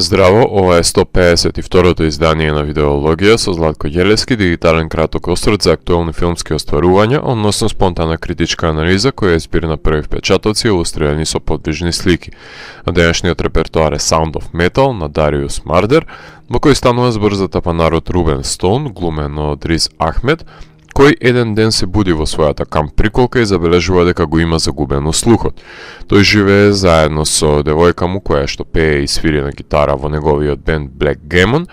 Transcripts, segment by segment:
Здраво, ова е 152-то издание на Видеологија со Златко Ѓелевски, дигитален краток осврт за актуелни филмски остварувања, односно спонтана критичка анализа која е збир на први впечатоци илустрирани со подвижни слики. На денешниот репертоар е Sound of Metal на Дариус Мардер, во кој станува збор за тапанарот Рубен Стоун, глумен од Риз Ахмед, кој еден ден се буди во својата камп приколка и забележува дека го има загубено слухот. Тој живее заедно со девојка му која што пее и свири на гитара во неговиот бенд Black Gammon,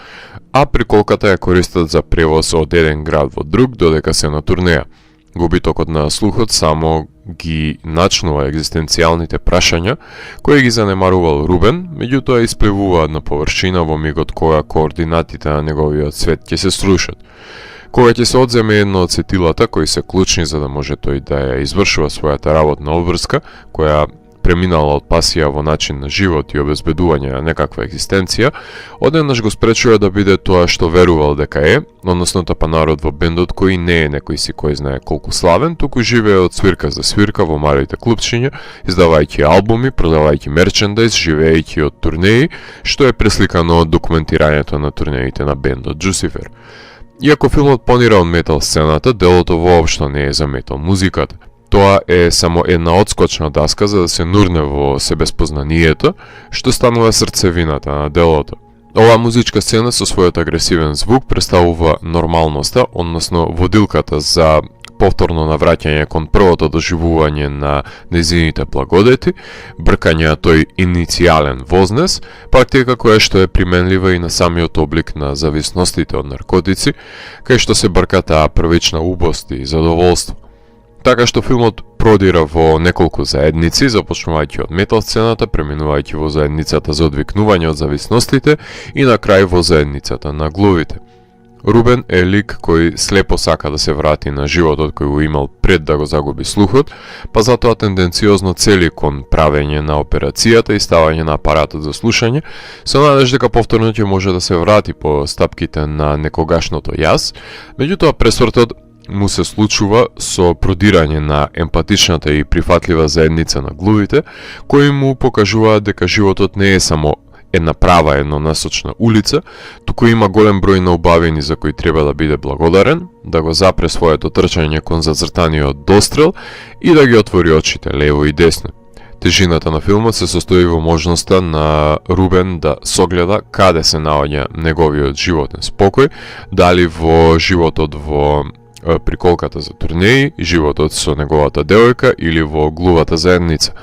а приколката ја користат за превоз од еден град во друг додека се на турнеја. Губитокот на слухот само ги начнува екзистенцијалните прашања кои ги занемарувал Рубен, меѓутоа исплевуваат на површина во мигот кога координатите на неговиот свет ќе се срушат. Кога ќе се одземе едно од сетилата кои се клучни за да може тој да ја извршува својата работна обврска, која преминала од пасија во начин на живот и обезбедување на некаква екзистенција, одеднаш го спречува да биде тоа што верувал дека е, односно тапанарот во бендот кој не е некој си кој знае колку славен, туку живее од свирка за свирка во малите клупчиња, издавајќи албуми, продавајќи мерчендайз, живеејќи од турнеи, што е пресликано од документирањето на турнеите на бендот Джусифер. Иако филмот понира од метал сцената, делото воопшто не е за метал музиката. Тоа е само една одскочна даска за да се нурне во себеспознанието, што станува срцевината на делото. Оваа музичка сцена со својот агресивен звук представува нормалноста, односно водилката за повторно навраќање кон првото доживување на нејзините благодети, бркање на тој иницијален вознес, практика која што е применлива и на самиот облик на зависностите од наркотици, кај што се брка таа првична убост и задоволство. Така што филмот продира во неколку заедници, започнувајќи од метал сцената, преминувајќи во заедницата за одвикнување од зависностите и на крај во заедницата на глувите. Рубен е лик кој слепо сака да се врати на животот кој го имал пред да го загуби слухот, па затоа тенденциозно цели кон правење на операцијата и ставање на апаратот за слушање, со надеж дека повторно ќе може да се врати по стапките на некогашното јас, меѓутоа пресвртот му се случува со продирање на емпатичната и прифатлива заедница на глувите, кои му покажуваат дека животот не е само една права еднонасочна улица, туку има голем број на убавини за кои треба да биде благодарен, да го запре своето трчање кон зацртаниот дострел и да ги отвори очите лево и десно. Тежината на филмот се состои во можноста на Рубен да согледа каде се наоѓа неговиот животен спокој, дали во животот во приколката за турнеи, животот со неговата девојка или во глувата заедница.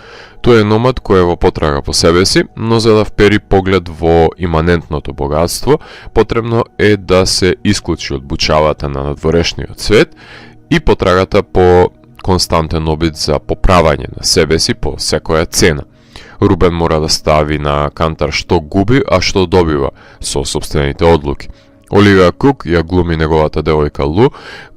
Тој е номад кој е во потрага по себе си, но за да впери поглед во иманентното богатство, потребно е да се исклучи од бучавата на надворешниот свет и потрагата по константен обид за поправање на себе си по секоја цена. Рубен мора да стави на кантар што губи, а што добива со собствените одлуки. Оливија Кук ја глуми неговата девојка Лу,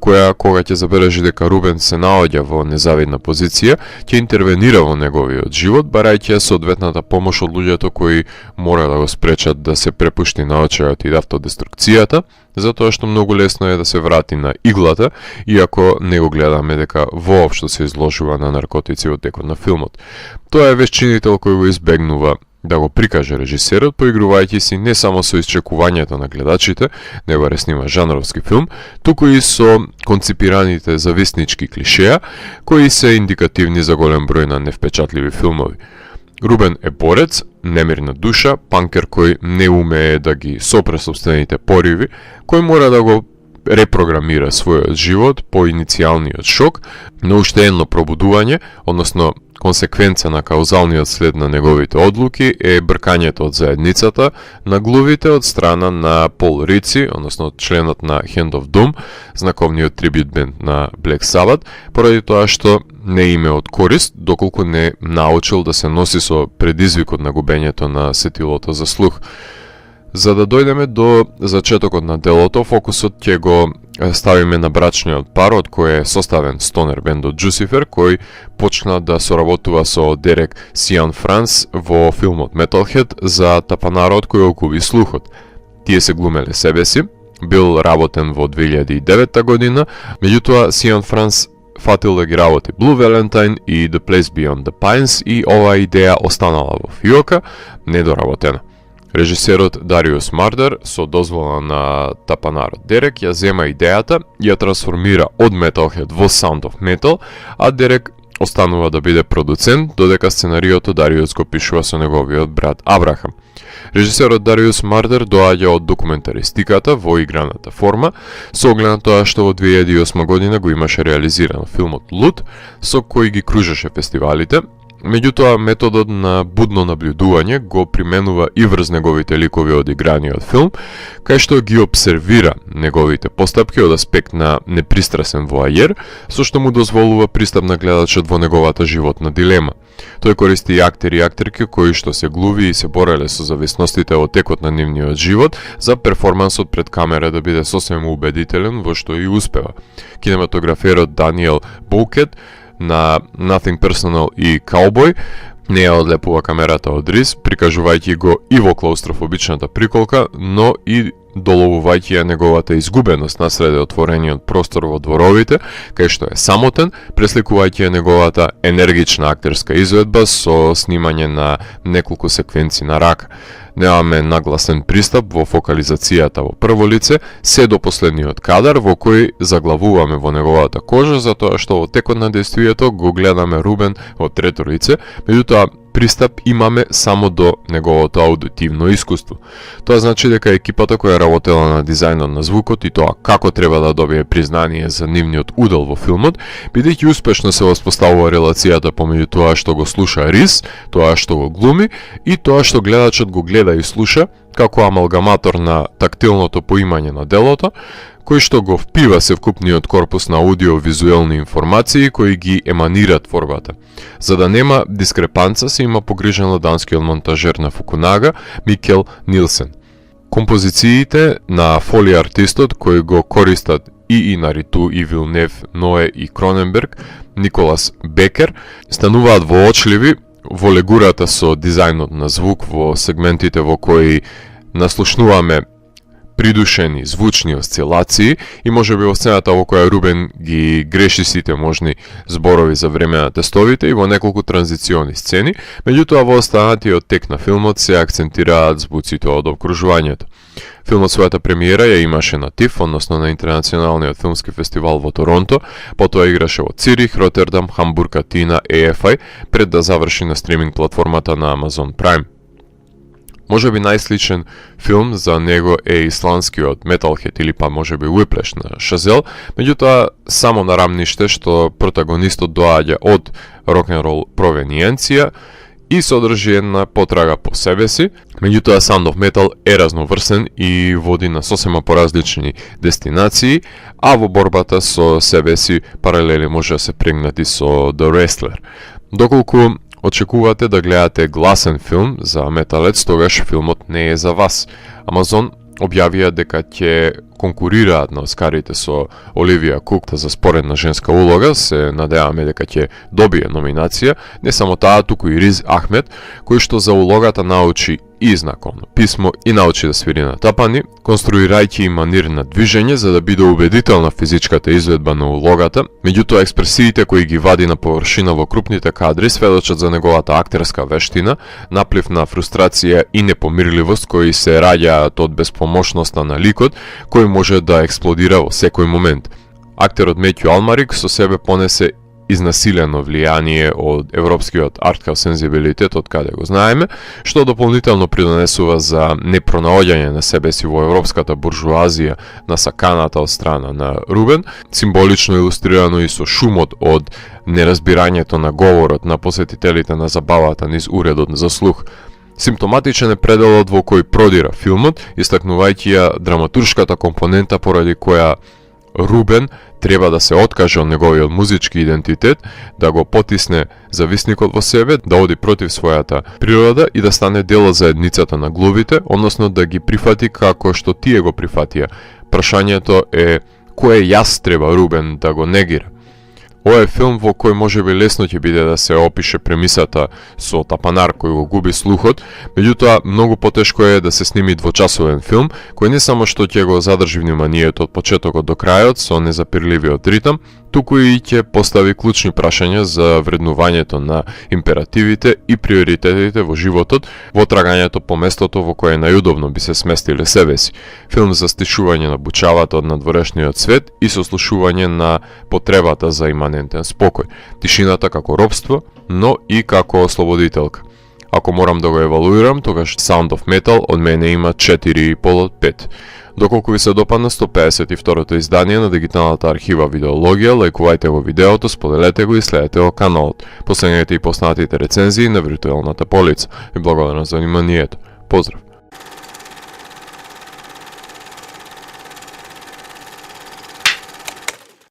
која кога ќе забележи дека Рубен се наоѓа во незавидна позиција, ќе интервенира во неговиот живот, барајќи ја соодветната помош од луѓето кои мора да го спречат да се препушти на очајот и автодеструкцијата, затоа што многу лесно е да се врати на иглата, иако не го гледаме дека воопшто се изложува на наркотици во текот на филмот. Тоа е вешчинител кој го избегнува да го прикаже режисерот, поигрувајќи си не само со исчекувањето на гледачите, него снима жанровски филм, туку и со конципираните зависнички клишеа, кои се индикативни за голем број на невпечатливи филмови. Рубен е борец, немирна душа, панкер кој не умее да ги сопре собствените пориви, кој мора да го репрограмира својот живот по иницијалниот шок, но уште едно пробудување, односно консеквенца на каузалниот след на неговите одлуки е бркањето од заедницата на глувите од страна на Пол Рици, односно членот на Hand of Doom, знаковниот трибют бенд на Black Sabbath, поради тоа што не име од корист, доколку не научил да се носи со предизвикот на губењето на сетилото за слух. За да дојдеме до зачетокот на делото, фокусот ќе го ставиме на брачниот пар од кој е составен стонер бендот Джусифер, кој почна да соработува со Дерек Сијан Франс во филмот Metalhead за тапанарот кој окуби слухот. Тие се глумеле себе си, бил работен во 2009 година, меѓутоа Сијан Франс фатил да ги работи Blue Valentine и The Place Beyond the Pines и оваа идеја останала во фиока, недоработена. Режисерот Дариус Мардер, со дозвола на тапанарот Дерек, ја зема идејата и ја трансформира од Metalhead во Sound of Metal, а Дерек останува да биде продуцент, додека сценариото Дариус го пишува со неговиот брат Абрахам. Режисерот Дариус Мардер доаѓа од документаристиката во играната форма, со оглед на тоа што во 2008 година го имаше реализирано филмот Лут, со кој ги кружеше фестивалите. Меѓутоа, методот на будно наблюдување го применува и врз неговите ликови од играниот филм, кај што ги обсервира неговите постапки од аспект на непристрасен воајер, со што му дозволува пристап на гледачот во неговата животна дилема. Тој користи и актери и актерки кои што се глуви и се бореле со зависностите од текот на нивниот живот за перформансот пред камера да биде сосема убедителен, во што и успева. Кинематограферот Даниел Боукет на Nothing Personal и Cowboy не ја одлепува камерата од рис, прикажувајќи го и во клаустрофобичната приколка, но и доловувајќи ја неговата изгубеност насреде отворениот простор во дворовите, кај што е самотен, пресликувајќи ја неговата енергична актерска изведба со снимање на неколку секвенци на рака. Немаме нагласен пристап во фокализацијата во прво лице, се до последниот кадар во кој заглавуваме во неговата кожа, затоа што во текот на действието го гледаме Рубен во трето лице, меѓутоа пристап имаме само до неговото аудитивно искуство. Тоа значи дека екипата која работела на дизајнот на звукот и тоа како треба да добие признание за нивниот удел во филмот, бидејќи успешно се воспоставува релацијата помеѓу тоа што го слуша Рис, тоа што го глуми и тоа што гледачот го гледа и слуша, како амалгаматор на тактилното поимање на делото, кој што го впива севкупниот корпус на аудио-визуелни информации кои ги еманираат творбата. За да нема дискрепанца се има погрижен данскиот монтажер на Фукунага, Микел Нилсен. Композициите на фоли артистот кои го користат и Инариту, и Вилнев, Ное и Кроненберг, Николас Бекер, стануваат воочливи во легурата со дизајнот на звук во сегментите во кои наслушнуваме придушени звучни осцилации и можеби во сцената во која Рубен ги греши сите можни зборови за време на тестовите и во неколку транзициони сцени, меѓутоа во останатиот тек на филмот се акцентираат звуците од обкружувањето. Филмот својата премиера ја имаше на ТИФ, односно на Интернационалниот филмски фестивал во Торонто, потоа играше во Цирих, Ротердам, Хамбург, Атина, EFI, пред да заврши на стриминг платформата на Amazon Prime. Можеби најсличен филм за него е исландскиот Metalhead или па можеби Whiplash на Шазел, меѓутоа само на рамниште што протагонистот доаѓа од рок-н-рол провениенција и содржи една потрага по себе си, меѓутоа Sound of Metal е разноврсен и води на сосема поразлични дестинации, а во борбата со себе си паралели може да се прегнати со The Wrestler. Доколку очекувате да гледате гласен филм за металец, тогаш филмот не е за вас. Амазон објавија дека ќе конкурираат на Оскарите со Оливија Кук за споредна женска улога, се надеваме дека ќе добие номинација, не само таа, туку и Риз Ахмед, кој што за улогата научи и знаковно писмо и научи да свири на тапани, конструирајќи и манир на движење за да биде убедителна физичката изведба на улогата, меѓутоа експресиите кои ги вади на површина во крупните кадри сведочат за неговата актерска вештина, наплив на фрустрација и непомирливост кои се раѓаат од безпомошноста на ликот, кој може да експлодира во секој момент. Актерот Метју Алмарик со себе понесе изнасилено влијание од европскиот арткаус сензибилитет, од каде го знаеме, што дополнително придонесува за непронаоѓање на себе си во европската буржуазија на саканата од страна на Рубен, символично илустрирано и со шумот од неразбирањето на говорот на посетителите на забавата низ уредот за слух. Симптоматичен е пределот во кој продира филмот, истакнувајќи ја драматуршката компонента поради која Рубен треба да се откаже од неговиот музички идентитет, да го потисне зависникот во себе, да оди против својата природа и да стане дел од заедницата на глувите, односно да ги прифати како што тие го прифатија. Прашањето е кое јас треба Рубен да го негира. Ова е филм во кој можеби лесно ќе биде да се опише премисата со тапанар кој го губи слухот, меѓутоа многу потешко е да се сними двочасовен филм кој не само што ќе го задржи вниманието од почетокот до крајот со незапирливиот ритам, туку и ќе постави клучни прашања за вреднувањето на императивите и приоритетите во животот, во трагањето по местото во кое најудобно би се сместиле себе си. Филм за стишување на бучавата од надворешниот свет и сослушување на потребата за иманентен спокој, тишината како робство, но и како ослободителка. Ако морам да го евалуирам, тогаш Sound of Metal од мене има 4,5 од 5. Доколку ви се допадна 152-то издание на дигиталната архива Видеологија, лајкувајте го видеото, споделете го и следете го каналот. Последнете и поснатите рецензии на виртуелната полица. И благодарам за вниманието. Поздрав!